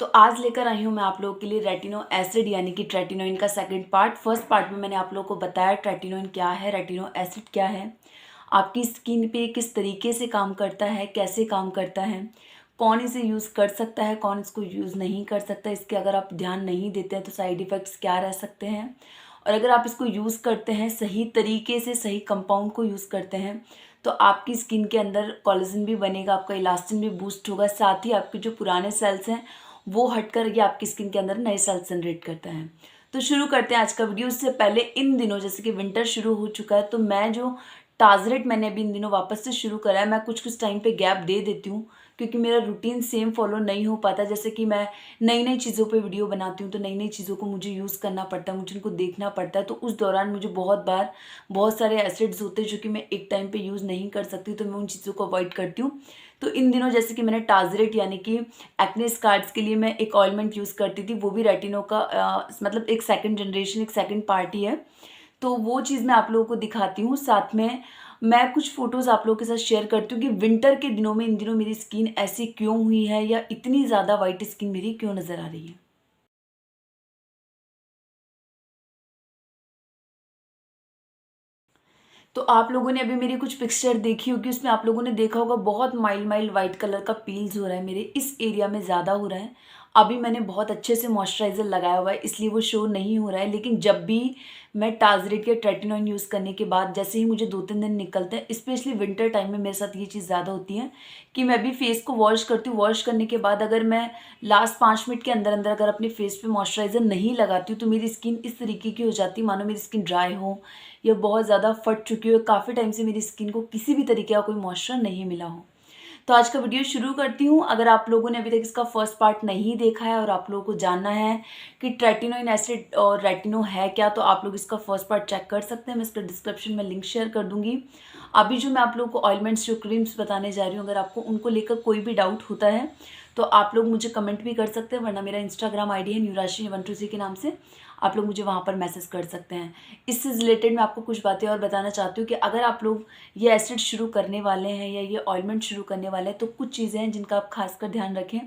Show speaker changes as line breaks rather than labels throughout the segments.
तो आज लेकर आई हूँ मैं आप लोगों के लिए रेटिनो एसिड यानी कि ट्रेटिनोइन का सेकंड पार्ट। फर्स्ट पार्ट में मैंने आप लोगों को बताया ट्रेटिनोइन क्या है, रेटिनो एसिड क्या है, आपकी स्किन पे किस तरीके से काम करता है, कैसे काम करता है, कौन इसे यूज़ कर सकता है, कौन इसको यूज़ नहीं कर सकता, इसके अगर आप ध्यान नहीं देते हैं तो साइड इफ़ेक्ट्स क्या रह सकते हैं, और अगर आप इसको यूज़ करते हैं सही तरीके से, सही कंपाउंड को यूज़ करते हैं तो आपकी स्किन के अंदर कोलेजन भी बनेगा, आपका इलास्टिन भी बूस्ट होगा, साथ ही आपके जो पुराने सेल्स हैं वो हटकर ये आपकी स्किन के अंदर नए सेल्स जनरेट करता है। तो शुरू करते हैं आज का वीडियो। उससे पहले इन दिनों जैसे कि विंटर शुरू हो चुका है तो मैं जो टाजरेट मैंने अभी इन दिनों वापस से शुरू करा है, मैं कुछ कुछ टाइम पे गैप दे देती हूँ क्योंकि मेरा रूटीन सेम फॉलो नहीं हो पाता। जैसे कि मैं नई नई चीज़ों पे वीडियो बनाती हूँ तो नई नई चीज़ों को मुझे यूज़ करना पड़ता है, मुझे उनको देखना पड़ता है, तो उस दौरान मुझे बहुत बार बहुत सारे एसिड्स होते हैं जो कि मैं एक टाइम पे यूज़ नहीं कर सकती, तो मैं उन चीज़ों को अवॉइड करती हूँ। तो इन दिनों जैसे कि मैंने टाजरेट यानी कि एक्ने स्कार्स के लिए मैं एक ऑइलमेंट यूज़ करती थी, वो भी रेटिनो का मतलब एक सेकंड जनरेशन, एक सेकंड पार्टी है, तो वो चीज़ मैं आप लोगों को दिखाती हूँ। साथ में मैं कुछ फ़ोटोज़ आप लोगों के साथ शेयर करती हूँ कि विंटर के दिनों में इन दिनों मेरी स्किन ऐसी क्यों हुई है या इतनी ज़्यादा वाइट स्किन मेरी क्यों नज़र आ रही है। तो आप लोगों ने अभी मेरी कुछ पिक्चर देखी होगी, उसमें आप लोगों ने देखा होगा बहुत माइल्ड माइल्ड वाइट कलर का पील्स हो रहा है, मेरे इस एरिया में ज़्यादा हो रहा है। अभी मैंने बहुत अच्छे से मॉइस्चराइज़र लगाया हुआ है इसलिए वो शो नहीं हो रहा है, लेकिन जब भी मैं टाजरेट या ट्रेटिनोइन यूज़ करने के बाद जैसे ही मुझे 2-3 दिन निकलते हैं, स्पेशली विंटर टाइम में मेरे साथ ये चीज़ ज़्यादा होती है कि मैं भी फेस को वॉश करती हूँ। वॉश करने के बाद अगर मैं लास्ट 5 मिनट के अंदर अंदर अगर अपने फेस पे मॉइस्चराइज़र नहीं लगाती हूँ तो मेरी स्किन इस तरीके की हो जाती है मानो मेरी स्किन ड्राई हो या बहुत ज़्यादा फट चुकी हो, काफ़ी टाइम से मेरी स्किन को किसी भी तरीके का कोई मॉइस्चर नहीं मिला हो। तो आज का वीडियो शुरू करती हूँ। अगर आप लोगों ने अभी तक इसका फर्स्ट पार्ट नहीं देखा है और आप लोगों को जानना है कि ट्रेटिनोइन एसिड और रेटिनो है क्या, तो आप लोग इसका फर्स्ट पार्ट चेक कर सकते हैं। मैं इसका डिस्क्रिप्शन में लिंक शेयर कर दूंगी। अभी जो मैं आप लोगों को ऑइलमेंट्स, जो क्रीम्स बताने जा रही हूँ, अगर आपको उनको लेकर कोई भी डाउट होता है तो आप लोग मुझे कमेंट भी कर सकते हैं, वरना मेरा इंस्टाग्राम आईडी है न्यूराशि123 के नाम से, आप लोग मुझे वहाँ पर मैसेज कर सकते हैं। इससे रिलेटेड मैं आपको कुछ बातें और बताना चाहती हूँ कि अगर आप लोग ये एसिड शुरू करने वाले हैं या ये ऑइलमेंट शुरू करने वाले हैं तो कुछ चीज़ें हैं जिनका आप खासकर ध्यान रखें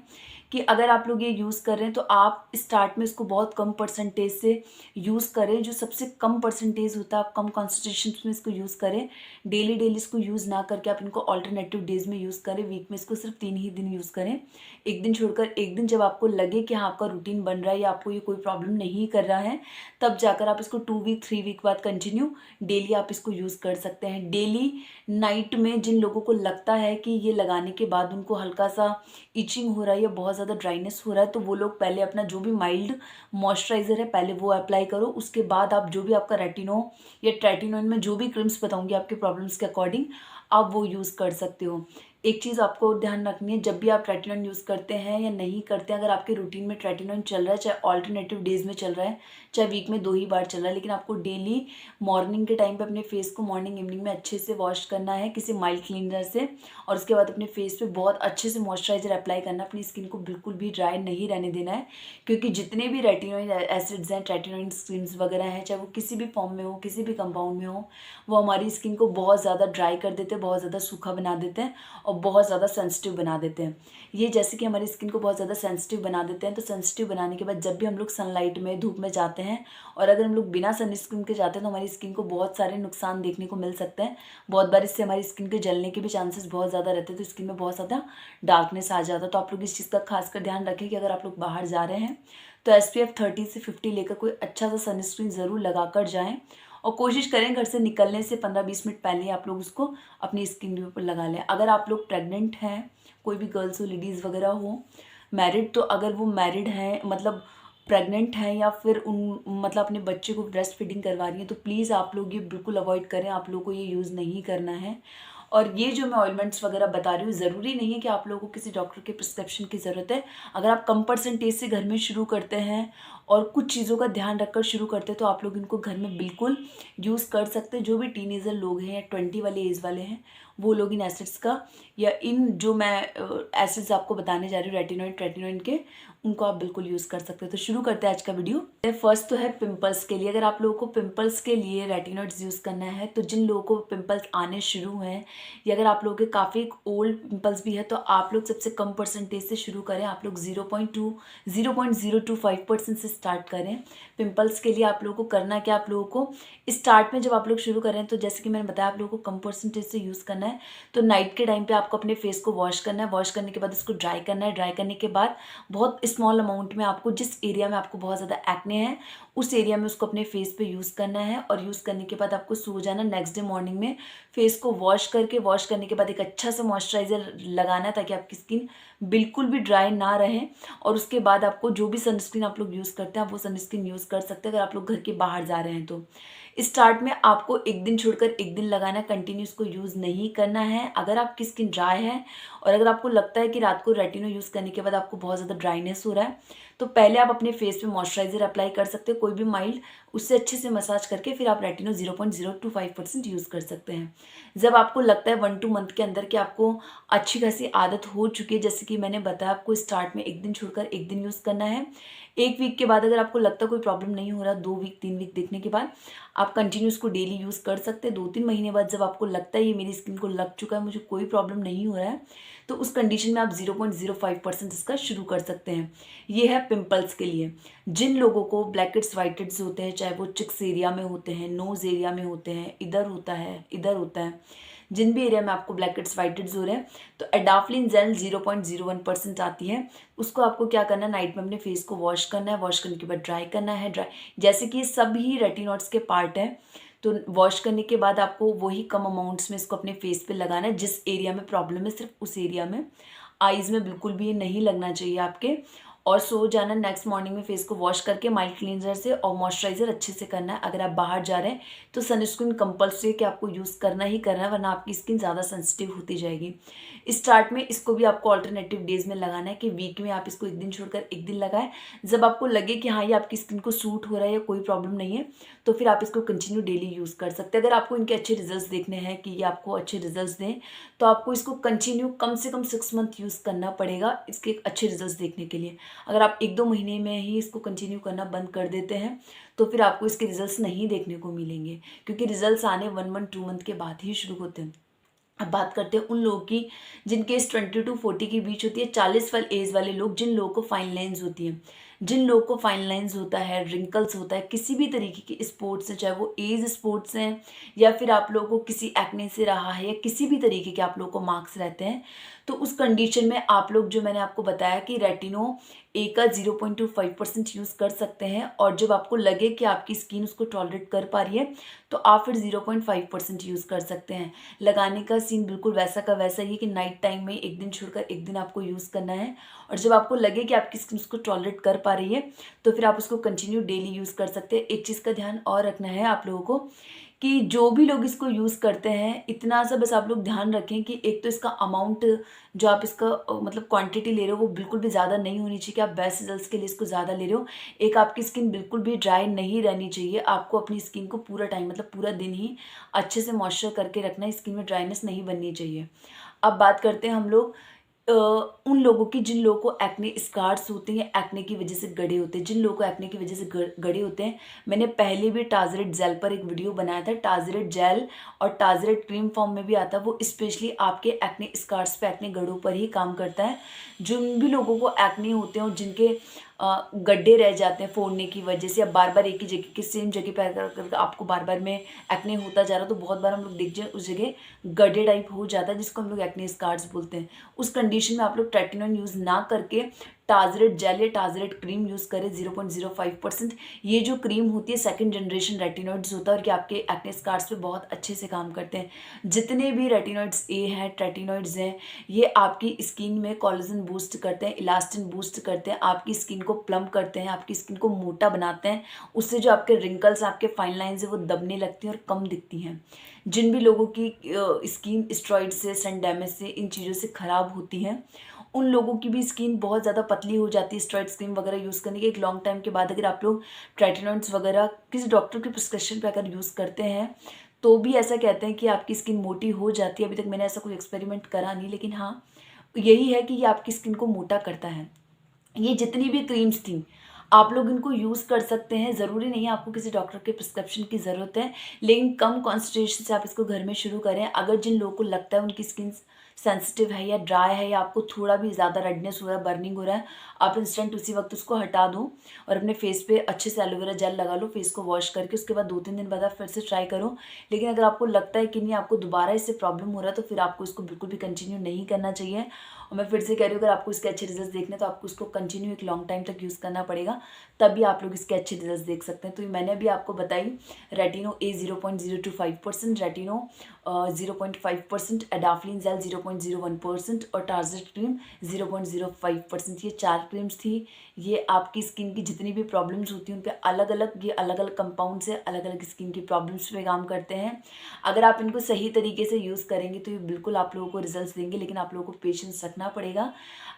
कि अगर आप लोग ये यूज़ कर रहे हैं तो आप स्टार्ट में इसको बहुत कम परसेंटेज से यूज़ करें। जो सबसे कम परसेंटेज होता है आप कम कॉन्सेंट्रेशन में इसको यूज़ करें। डेली डेली इसको यूज़ ना करके आप इनको ऑल्टरनेटिव डेज में यूज़ करें। वीक में इसको सिर्फ 3 ही दिन यूज़ करें, एक दिन छोड़कर एक दिन। जब आपको लगे कि हाँ आपका रूटीन बन रहा है या आपको ये कोई प्रॉब्लम नहीं कर रहा है, तब जाकर आप इसको 2 वीक 3 वीक बाद कंटिन्यू डेली आप इसको यूज़ कर सकते हैं। डेली नाइट में जिन लोगों को लगता है कि ये लगाने के बाद उनको हल्का सा इचिंग हो रहा है या बहुत ज़्यादा ड्राइनेस हो रहा है, तो वो लोग पहले अपना जो भी माइल्ड मॉइस्चराइज़र है पहले वो अप्लाई करो। उसके बाद आप जो भी आपका रेटिनो या ट्रेटिनोइन में जो भी क्रीम्स बताऊंगी आपके प्रॉब्लम्स के अकॉर्डिंग आप वो यूज़ कर सकते हो। एक चीज़ आपको ध्यान रखनी है, जब भी आप ट्रेटिनोइन यूज़ करते हैं या नहीं करते हैं, अगर आपके रूटीन में ट्रेटिनोइन चल रहा है, चाहे ऑल्टरनेटिव डेज में चल रहा है, चाहे वीक में 2 ही बार चल रहा है, लेकिन आपको डेली मॉर्निंग के टाइम पे अपने फेस को मॉर्निंग इवनिंग में अच्छे से वॉश करना है किसी माइल्ड क्लीनर से, और उसके बाद अपने फेस पे बहुत अच्छे से मॉइस्चराइजर अप्लाई करना है। अपनी स्किन को बिल्कुल भी ड्राई नहीं रहने देना है, क्योंकि जितने भी रेटिनोइड एसिड्स हैं, ट्रेटिनोइड क्रीम्स वगैरह हैं, चाहे वो किसी भी फॉर्म में हो, किसी भी कंपाउंड में हो, वो हमारी स्किन को बहुत ज़्यादा ड्राई कर देते हैं, बहुत ज़्यादा सूखा बना देते हैं और बहुत ज़्यादा सेंसिटिव बना देते हैं। ये जैसे कि हमारी स्किन को बहुत ज़्यादा सेंसिटिव बना देते हैं, तो सेंसिटिव बनाने के बाद जब भी हम लोग सनलाइट में, धूप में जाते हैं और अगर हम लोग बिना सनस्क्रीन के जाते हैं तो हमारी स्किन को बहुत सारे नुकसान देखने को मिल सकते हैं। बहुत बार इससे हमारी स्किन के जलने के भी चांसेस बहुत ज़्यादा रहते हैं, तो स्किन में बहुत ज़्यादा डार्कनेस आ जाता है। तो आप लोग इस चीज़ का खासकर ध्यान रखें कि अगर आप लोग बाहर जा रहे हैं तो SPF 30 से 50 लेकर कोई अच्छा सा सनस्क्रीन ज़रूर लगा कर जाएँ, और कोशिश करें घर से निकलने से 15-20 मिनट पहले आप लोग उसको अपनी स्किन के ऊपर लगा लें। अगर आप लोग प्रेग्नेंट हैं, कोई भी गर्ल्स हो, लेडीज़ वगैरह हो, मैरिड, तो अगर वो मैरिड हैं मतलब प्रेग्नेंट हैं या फिर उन मतलब अपने बच्चे को ब्रेस्ट फीडिंग करवा रही हैं, तो प्लीज़ आप लोग ये बिल्कुल अवॉइड करें, आप लोग को ये यूज़ नहीं करना है। और ये जो मैं ऑइलमेंट्स वगैरह बता रही हूँ, ज़रूरी नहीं है कि आप लोगों को किसी डॉक्टर के प्रिस्क्रिप्शन की ज़रूरत है। अगर आप कम परसेंटेज से घर में शुरू करते हैं और कुछ चीज़ों का ध्यान रखकर शुरू करते हैं तो आप लोग इनको घर में बिल्कुल यूज़ कर सकते हैं। जो भी टीनेजर लोग हैं या 20 वाले एज वाले हैं वो लोग इन एसिड्स का या इन जो मैं एसिड्स आपको बताने जा रही हूँ रेटिनॉइड के, उनको आप बिल्कुल यूज़ कर सकते हो। तो शुरू करते हैं आज का वीडियो। फर्स्ट तो है पिंपल्स के लिए। अगर आप लोगों को पिंपल्स के लिए रेटिनॉइड्स यूज़ करना है, तो जिन लोगों को पिंपल्स आने शुरू हैं या अगर आप लोगों के काफ़ी ओल्ड पिंपल्स भी है, तो आप लोग सबसे कम परसेंटेज से शुरू करें। आप लोग 0.025% से स्टार्ट करें। पिंपल्स के लिए आप लोगों को करना क्या, आप लोगों को स्टार्ट में जब आप लोग शुरू करें, तो जैसे कि मैंने बताया आप लोगों को कम परसेंटेज से यूज़ करना है। तो नाइट के टाइम पे आपको अपने फेस को वॉश करना है। वॉश करने के बाद उसको ड्राई करना है। ड्राई करने के बाद बहुत स्मॉल अमाउंट में आपको, जिस एरिया में आपको बहुत ज़्यादा एक्ने है, उस एरिया में उसको अपने फेस पे यूज़ करना है। और यूज़ करने के बाद आपको सो जाना। नेक्स्ट डे मॉर्निंग में फेस को वॉश करने के बाद एक अच्छा सा मॉइस्चराइज़र लगाना है, ताकि आपकी स्किन बिल्कुल भी ड्राई ना रहे। और उसके बाद आपको जो भी सनस्क्रीन आप लोग यूज़ करते हैं, आप वो सनस्क्रीन यूज़ कर सकते हैं अगर आप लोग घर के बाहर जा रहे हैं तो। स्टार्ट में आपको एक दिन छोड़कर एक दिन लगाना है, कंटिन्यू इसको यूज़ नहीं करना है। अगर आपकी स्किन ड्राई है और अगर आपको लगता है कि रात को रेटिनो यूज़ करने के बाद आपको बहुत ज़्यादा ड्राइनेस हो रहा है, तो पहले आप अपने फेस पे मॉइस्चराइज़र अप्लाई कर सकते हो, कोई भी माइल्ड, उससे अच्छे से मसाज करके फिर आप रेटिनो 0.025% यूज़ कर सकते हैं। जब आपको लगता है 1-2 मंथ के अंदर कि आपको अच्छी खासी आदत हो चुकी है, जैसे कि मैंने बताया आपको स्टार्ट में एक दिन छोड़कर एक दिन यूज़ करना है। 1 वीक के बाद अगर आपको लगता है कोई प्रॉब्लम नहीं हो रहा, 2 वीक 3 वीक देखने के बाद आप कंटिन्यू इसको डेली यूज़ कर सकते हैं। 2-3 महीने बाद जब आपको लगता है ये मेरी स्किन को लग चुका है, मुझे कोई प्रॉब्लम नहीं हो रहा है, तो उस कंडीशन में आप 0.05% इसका शुरू कर सकते हैं। ये है पिंपल्स के लिए। जिन लोगों को ब्लैक हेड्स व्हाइट हेड्स होते हैं, चाहे वो चिक्स एरिया में होते हैं, नोज़ एरिया में होते हैं, इधर होता है, इधर होता है, जिन भी एरिया में आपको ब्लैक हेड्स व्हाइट हेड्स हो रहे हैं, तो एडाफ्लिन जेल 0.01% आती है। उसको आपको क्या करना है, नाइट में अपने फेस को वॉश करना है। वॉश करने के बाद ड्राई करना है। जैसे कि ये सभी रेटिनॉइड्स के पार्ट हैं, तो वॉश करने के बाद आपको वही कम अमाउंट्स में इसको अपने फेस पे लगाना है। जिस एरिया में प्रॉब्लम है सिर्फ उस एरिया में, आईज़ में बिल्कुल भी ये नहीं लगना चाहिए आपके। और सो जाना। नेक्स्ट मॉर्निंग में फेस को वॉश करके माइल्ड क्लींजर से और मॉइस्चराइज़र अच्छे से करना है। अगर आप बाहर जा रहे हैं तो सनस्क्रीन कंपल्सरी कि आपको यूज़ करना ही करना है, वरना आपकी स्किन ज़्यादा सेंसिटिव होती जाएगी। स्टार्ट में इसको भी आपको अल्टरनेटिव डेज में लगाना है, कि वीक में आप इसको एक दिन छोड़कर एक दिन लगाएं। जब आपको लगे कि हाँ ये आपकी स्किन को सूट हो रहा है या कोई प्रॉब्लम नहीं है, तो फिर आप इसको कंटिन्यू डेली यूज़ कर सकते हैं। अगर आपको इनके अच्छे रिजल्ट्स देखने हैं कि ये आपको अच्छे रिजल्ट्स दें, तो आपको इसको कंटिन्यू कम से कम 6 मंथ यूज़ करना पड़ेगा इसके अच्छे रिजल्ट्स देखने के लिए। अगर आप 1-2 महीने में ही इसको कंटिन्यू करना बंद कर देते हैं, तो फिर आपको इसके रिजल्ट्स नहीं देखने को मिलेंगे, क्योंकि रिजल्ट्स आने 1 मंथ 2 मंथ के बाद ही शुरू होते हैं। अब बात करते हैं उन लोगों की जिनके एज 20 to 40 के बीच होती है, 40 वाले एज वाले लोग, जिन लोगों को फाइन लाइन्स होती हैं। जिन लोगों को फाइन लाइन्स होता है, रिंकल्स होता है, किसी भी तरीके की स्पॉट्स हैं, चाहे वो एज स्पॉट्स हैं या फिर आप लोगों को किसी एक्ने से रहा है या किसी भी तरीके के आप लोगों को मार्क्स रहते हैं, तो उस कंडीशन में आप लोग, जो मैंने आपको बताया कि रेटिनो ए का 0.25% यूज़ कर सकते हैं। और जब आपको लगे कि आपकी स्किन उसको टॉलरेट कर पा रही है, तो आप फिर 0.5% यूज़ कर सकते हैं। लगाने का सीन बिल्कुल वैसा का वैसा ही है कि नाइट टाइम में एक दिन छोड़कर एक दिन आपको यूज़ करना है। और जब आपको लगे कि आपकी स्किन उसको टॉलरेट कर पा रही है, तो फिर आप उसको कंटिन्यू डेली यूज़ कर सकते हैं। एक चीज़ का ध्यान और रखना है आप लोगों को, कि जो भी लोग इसको यूज़ करते हैं, इतना सा बस आप लोग ध्यान रखें कि एक तो इसका अमाउंट, जो आप इसका मतलब क्वांटिटी ले रहे हो, वो बिल्कुल भी ज़्यादा नहीं होनी चाहिए कि आप बेस्ट रिजल्ट्स के लिए इसको ज़्यादा ले रहे हो। एक, आपकी स्किन बिल्कुल भी ड्राई नहीं रहनी चाहिए। आपको अपनी स्किन को पूरा टाइम, मतलब पूरा दिन ही अच्छे से मॉइस्चर करके रखना है। स्किन में ड्राइनेस नहीं बननी चाहिए। अब बात करते हैं हम लोग उन लोगों की जिन लोगों को एक्ने स्कार्स होते हैं, एक्ने की वजह से गड़े होते हैं। जिन लोगों को एक्ने की वजह से गड़े होते हैं, मैंने पहले भी टाजरेट जेल पर एक वीडियो बनाया था। टाजरेट जेल और टाजरेट क्रीम फॉर्म में भी आता है, वो स्पेशली आपके एक्ने स्कार्स पे, एक्ने गड़ों पर ही काम करता है। जिन भी लोगों को एक्ने होते हैं और जिनके गड्ढे रह जाते हैं फोड़ने की वजह से, या बार बार एक ही जगह की सेम जगह पर अगर आपको बार बार में एक्ने होता जा रहा, तो बहुत बार हम लोग देख जाए उस जगह गड्ढे टाइप हो जाता है, जिसको हम लोग एक्ने स्कार्स बोलते हैं। उस कंडीशन में आप लोग ट्रेटिनोन यूज़ ना करके टाजरेट जेल या टाजरेट क्रीम यूज़ करें 0.05%। ये जो क्रीम होती है सेकंड जनरेशन रेटिनॉइड्स होता है, और कि आपके एक्ने स्कार्स पे बहुत अच्छे से काम करते हैं। जितने भी रेटिनॉइड्स ए हैं, ट्रेटिनॉइड्स हैं, ये आपकी स्किन में कोलेजन बूस्ट करते हैं, इलास्टिन बूस्ट करते हैं, आपकी स्किन को प्लम करते हैं, आपकी स्किन को मोटा बनाते हैं। उससे जो आपके रिंकल्स, आपके फाइन लाइन्स है, वो दबने लगती हैं और कम दिखती हैं। जिन भी लोगों की स्किन स्टेरॉइड से, सन डैमेज से, इन चीज़ों से ख़राब होती हैं, उन लोगों की भी स्किन बहुत ज़्यादा पतली हो जाती है स्टेरॉइड क्रीम वगैरह यूज़ करने के एक लॉन्ग टाइम के बाद। अगर आप लोग ट्रेटिनॉइड्स वगैरह किसी डॉक्टर के प्रिस्क्रिप्शन पे अगर यूज़ करते हैं, तो भी ऐसा कहते हैं कि आपकी स्किन मोटी हो जाती है। अभी तक मैंने ऐसा कोई एक्सपेरिमेंट करा नहीं, लेकिन हाँ, यही है कि ये आपकी स्किन को मोटा करता है। ये जितनी भी क्रीम्स थी, आप लोग इनको यूज़ कर सकते हैं, ज़रूरी नहीं है आपको किसी डॉक्टर के प्रिस्क्रिप्शन की ज़रूरत है, लेकिन कम कॉन्सन्ट्रेशन से आप इसको घर में शुरू करें। अगर जिन लोगों को लगता है उनकी स्किन सेंसिटिव है या ड्राई है या आपको थोड़ा भी ज़्यादा रेडनेस हो रहा है, बर्निंग हो रहा है, आप इंस्टेंट उसी वक़्त उसको हटा दो और अपने फेस पे अच्छे से एलोवेरा जेल लगा लो, फेस को वॉश करके। उसके बाद 2-3 दिन बाद आप फिर से ट्राई करो। लेकिन अगर आपको लगता है कि नहीं, आपको दोबारा इससे प्रॉब्लम हो रहा है, तो फिर आपको इसको बिल्कुल भी कंटिन्यू नहीं करना चाहिए। और मैं फिर से कह रही हूँ, अगर आपको इसके अच्छे रिजल्ट्स देखने हैं तो आपको इसको कंटिन्यू एक लॉन्ग टाइम तक यूज़ करना पड़ेगा, तभी आप लोग इसके अच्छे रिजल्ट्स देख सकते हैं। तो ये मैंने अभी आपको बताई, रेटिनो ए 0.025%, रेटिनो 0.5%, एडाफ्लिन जेल 0.01% और टारजेट क्रीम 0.05%। ये 4 क्रीम्स थी। ये आपकी स्किन की जितनी भी प्रॉब्लम्स होती हैं उन पे अलग-अलग, ये अलग-अलग कंपाउंड से अलग-अलग स्किन की प्रॉब्लम्स पे काम करते हैं। अगर आप इनको सही तरीके से यूज़ करेंगे तो ये बिल्कुल आप लोगों को रिजल्ट्स देंगे, लेकिन आप लोगों को पेशेंस रखना पड़ेगा।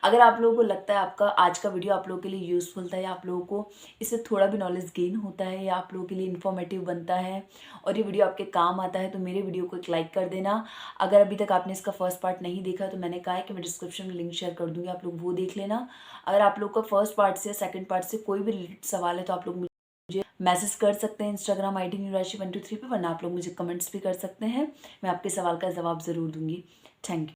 अगर आप लोगों को लगता है आपका आज का वीडियो आप लोगों के लिए यूज़फुल था, या आप लोगों को इससे थोड़ा भी नॉलेज गेन होता है, या आप लोगों के लिए इन्फॉर्मेटिव बनता है और ये वीडियो आपके काम आता है, तो मेरे वीडियो को एक लाइक कर देना। अगर अभी तक आपने इसका फर्स्ट पार्ट नहीं देखा तो मैंने कहा है कि मैं डिस्क्रिप्शन में लिंक शेयर कर दूँगी, आप लोग वो देख लेना। अगर आप लोग का फर्स्ट पार्ट से सेकंड पार्ट से कोई भी रिलेटेड सवाल है तो आप लोग मुझे मैसेज कर सकते हैं इंस्टाग्राम आईडी न्यूराशि 123 पे, वरना आप लोग मुझे कमेंट्स भी कर सकते हैं। मैं आपके सवाल का जवाब ज़रूर दूँगी। Thank you.